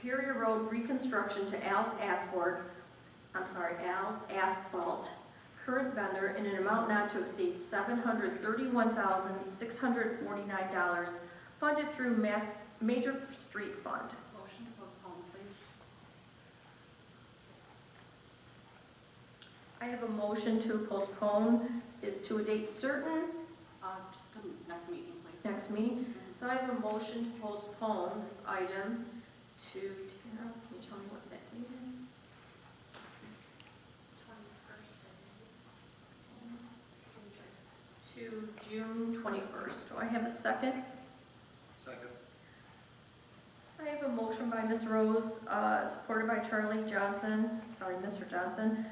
Superior Road reconstruction to Al's Asphalt, current vendor, in an amount not to exceed $731,649, funded through Major Street Fund. Motion to postpone, please. I have a motion to postpone, is to a date certain, Just to next meeting, please. next meeting. So I have a motion to postpone this item to, Tara, can you tell me what that date is? 21st. To June 21st. Do I have a second? Second. I have a motion by Ms. Rose, supported by Mr. Johnson,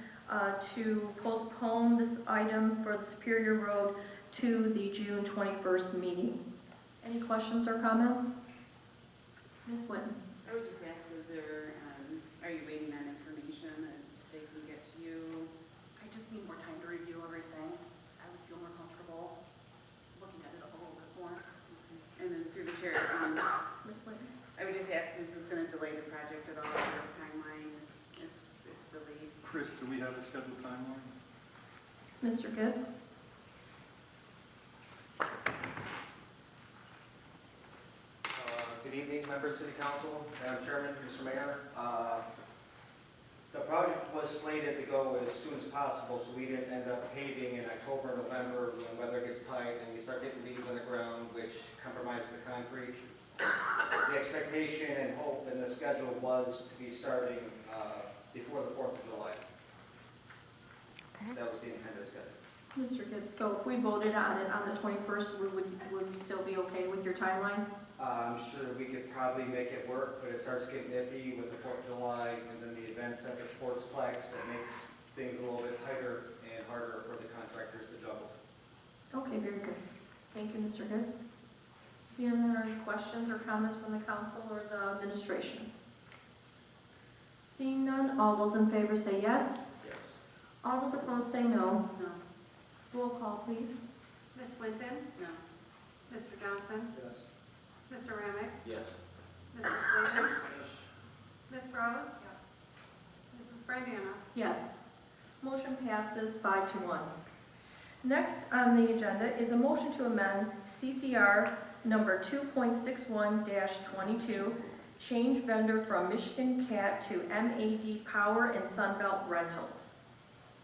to postpone this item for the Superior Road to the June 21st meeting. Any questions or comments? Ms. Wynn? I would just ask, are you waiting on information that they can get to you? I just need more time to review everything. I would feel more comfortable looking at it a little bit more. And then through the chair, Ms. Wynn? I would just ask, is this going to delay the project at all, or timeline if it's delayed? Chris, do we have a scheduled timeline? Mr. Gibbs? Good evening, members of City Council, Madam Chairman, Mr. Mayor. The project was slated to go as soon as possible, so we didn't end up paving in October, November, when weather gets tight and you start getting leaves on the ground, which compromise the concrete. The expectation and hope and the schedule was to be starting before the 4th of July. That was the intended schedule. Mr. Gibbs, so if we voted on it on the 21st, would we still be okay with your timeline? I'm sure we could probably make it work, but it starts getting iffy with the 4th of July and then the events at the sportsplex. It makes things a little bit tighter and harder for the contractors to juggle. Okay, very good. Thank you, Mr. Gibbs. Seeing there are any questions or comments from the council or the administration? Seeing none, all those in favor say yes. Yes. All those opposed say no. No. Roll call, please. Ms. Winton? No. Mr. Johnson? Yes. Mr. Remick? Yes. Mrs. Slavin? Yes. Ms. Rose? Yes. Mrs. Brandana? Yes. Motion passes 5-1. Next on the agenda is a motion to amend CCR number 2.61-22, change vendor from Michigan Cat to MAD Power and Sunbelt Rentals.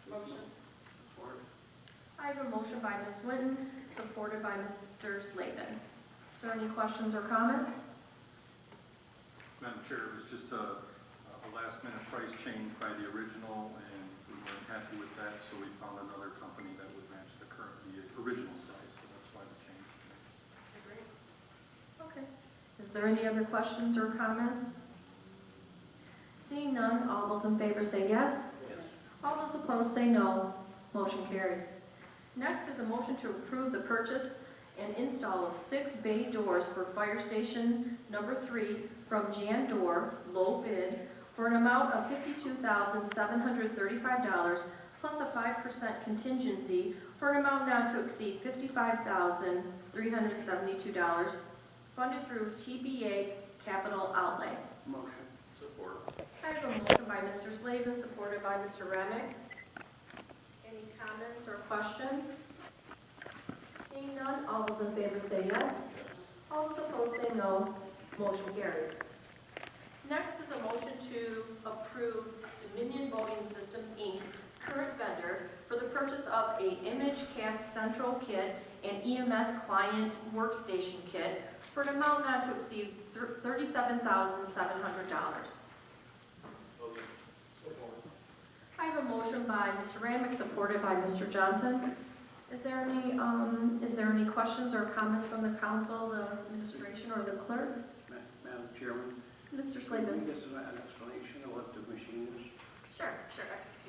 Motion. Support. I have a motion by Ms. Winton, supported by Mr. Slavin. Is there any questions or comments? Madam Chair, it was just a last-minute price change by the original, and we weren't happy with that, so we found another company that would match the original price, so that's why the change is made. Okay. Is there any other questions or comments? Seeing none, all those in favor say yes. Yes. All those opposed say no. Motion carries. Next is a motion to approve the purchase and install of 6 bay doors for Fire Station number 3 from Jan Door, low bid, for an amount of $52,735 plus a 5% contingency for an amount not to exceed $55,372, funded through TBA Capital Outlay. Motion. Support. I have a motion by Mr. Slavin, supported by Mr. Remick. Any comments or questions? Seeing none, all those in favor say yes. All those opposed say no. Motion carries. Next is a motion to approve Dominion Voting Systems, Inc., current vendor, for the purchase of a ImageCast Central Kit and EMS Client Workstation Kit for an amount not to exceed $37,700. I have a motion by Mr. Ramick, supported by Mr. Johnson. Is there any questions or comments from the council, the administration, or the clerk? Madam Chairman, Mr. can Slavin. you give us an explanation of what the machine is? Sure.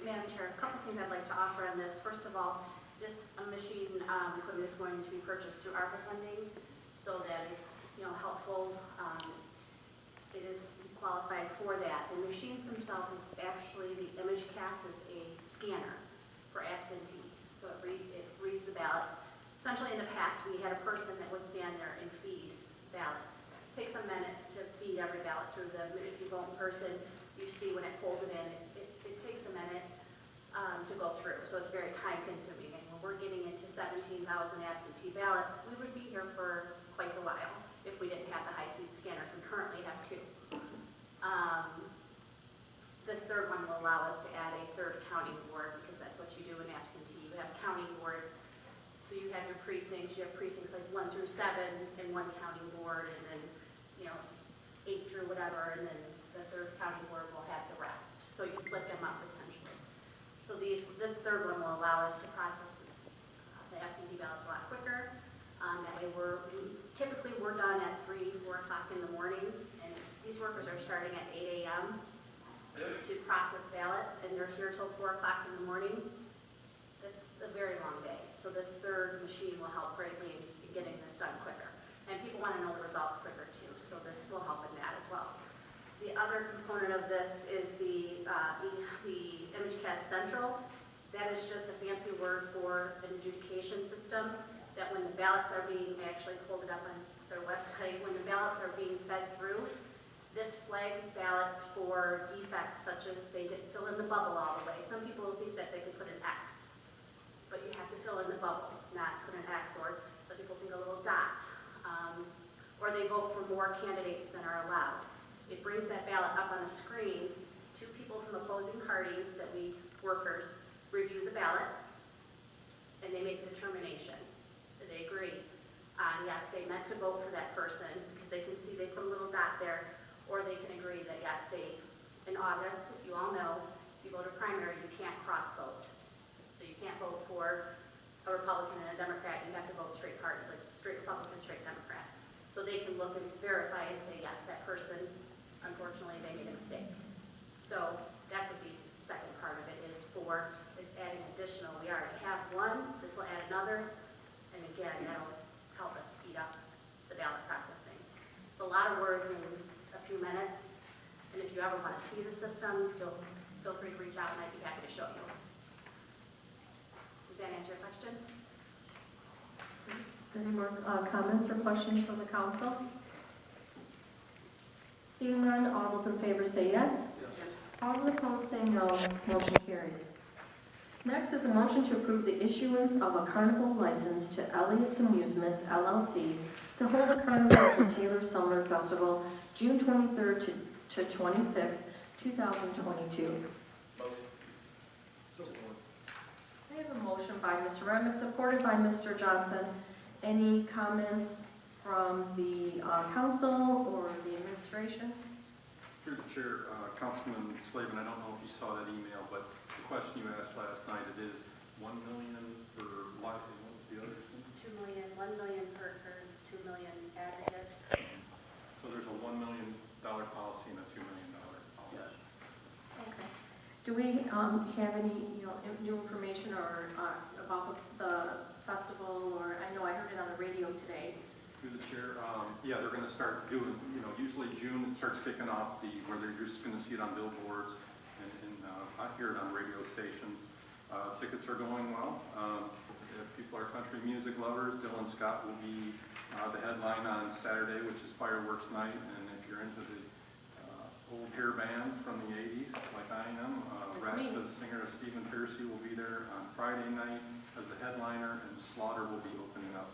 Madam Chair, a couple things I'd like to offer on this. First of all, this machine equipment is going to be purchased through ARPA funding, so that is, helpful. It is qualified for that. The machines themselves is actually, the ImageCast is a scanner for absentee. So it reads the ballots. Essentially, in the past, we had a person that would stand there and feed ballots. It takes a minute to feed every ballot through the if you go in person, you see when it pulls it in, it takes a minute to go through, so it's very time consuming. And when we're getting into 17,000 absentee ballots, we would be here for quite a while if we didn't have the high-speed scanners. We currently have 2. This third one will allow us to add a third counting board, because that's what you do in absentee. You have counting boards, so you have your precincts, like 1 through 7 in one counting board, and then, 8 through whatever, and then the third counting board will have the rest. So you split them up essentially. So this third one will allow us to process the absentee ballots a lot quicker. That way typically we're done at 3, 4 o'clock in the morning, and these workers are starting at 8 a.m. to process ballots, and they're here till 4 o'clock in the morning. That's a very long day. So this third machine will help greatly in getting this done quicker. And people want to know the results quicker too, so this will help in that as well. The other component of this is the ImageCast Central. That is just a fancy word for an adjudication system, that when the ballots are being, they actually pulled it up on their website, when the ballots are being fed through, this flags ballots for defects such as they didn't fill in the bubble all the way. Some people think that they can put an X, but you have to fill in the bubble, not put an X, or some people think a little dot. Or they vote for more candidates than are allowed. It brings that ballot up on the screen. 2 people from opposing parties, workers, review the ballots, and they make a determination. They agree on, yes, they meant to vote for that person, because they can see they put a little dot there, or they can agree that, yes, in August, you all know, if you go to primary, you can't cross-vote. So you can't vote for a Republican and a Democrat, you have to vote straight party, like straight Republican, straight Democrat. So they can look and verify and say, yes, that person, unfortunately, they made a mistake. So that's what the second part of it is adding additional. We already have one, this will add another, and again, that'll help us speed up the ballot processing. It's a lot of words in a few minutes, and if you ever want to see the system, feel free to reach out, and I'd be happy to show you. Does that answer your question? Any more comments or questions from the council? Seeing none, all those in favor say yes. All those opposed say no. Motion carries. Next is a motion to approve the issuance of a carnival license to Elliott's Amusements, LLC, to hold a carnival at the Taylor Summer Festival, June 23rd to 26th, 2022. I have a motion by Mr. Remick, supported by Mr. Johnson. Any comments from the council or the administration? Through the chair, Councilman Slavin, I don't know if you saw that email, but the question you asked last night, it is $1 million for what? And what was the other thing? 2 million, 1 million per occurrence, 2 million aggregate. So there's a $1 million policy and a $2 million policy. Yes. Okay. Do we have any, new information or about the festival? Or I know I heard it on the radio today. Through the chair, yeah, they're going to start doing, usually June it starts kicking off where they're just going to see it on billboards and I hear it on radio stations. Tickets are going well. If people are country music lovers, Dylan Scott will be the headline on Saturday, which is fireworks night. And if you're into the old hair bands from the 80s, like I am, the singer Stephen Piercy will be there on Friday night as the headliner, and Slaughter will be opening up.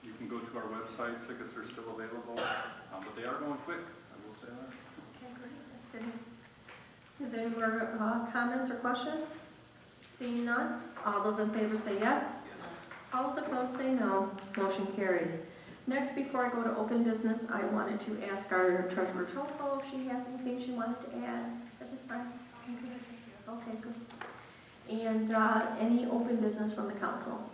You can go to our website, tickets are still available, but they are going quick, I will say that. Okay, great. That's good news. Is there any more comments or questions? Seeing none, all those in favor say yes. All those opposed say no. Motion carries. Next, before I go to open business, I wanted to ask our treasurer Toko if she has anything she wanted to add at this time. Okay, good. And any open business from the council?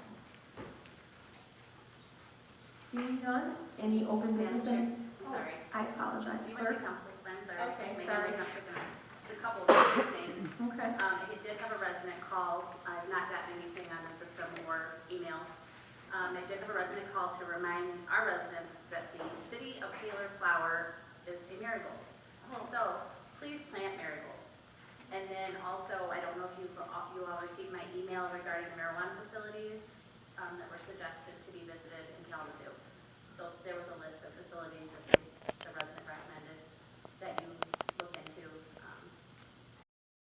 Seeing none, any open business? Sorry. I apologize. You went to Clerk? council, Spencer. Okay, Maybe sorry. I was not picking up. It's a couple of things. Okay. It did have a resident call. I've not gotten anything on the system or emails. It did have a resident call to remind our residents that the city of Taylor flower is a marigold. So please plant marigolds. And then also, I don't know if you all received my email regarding marijuana facilities.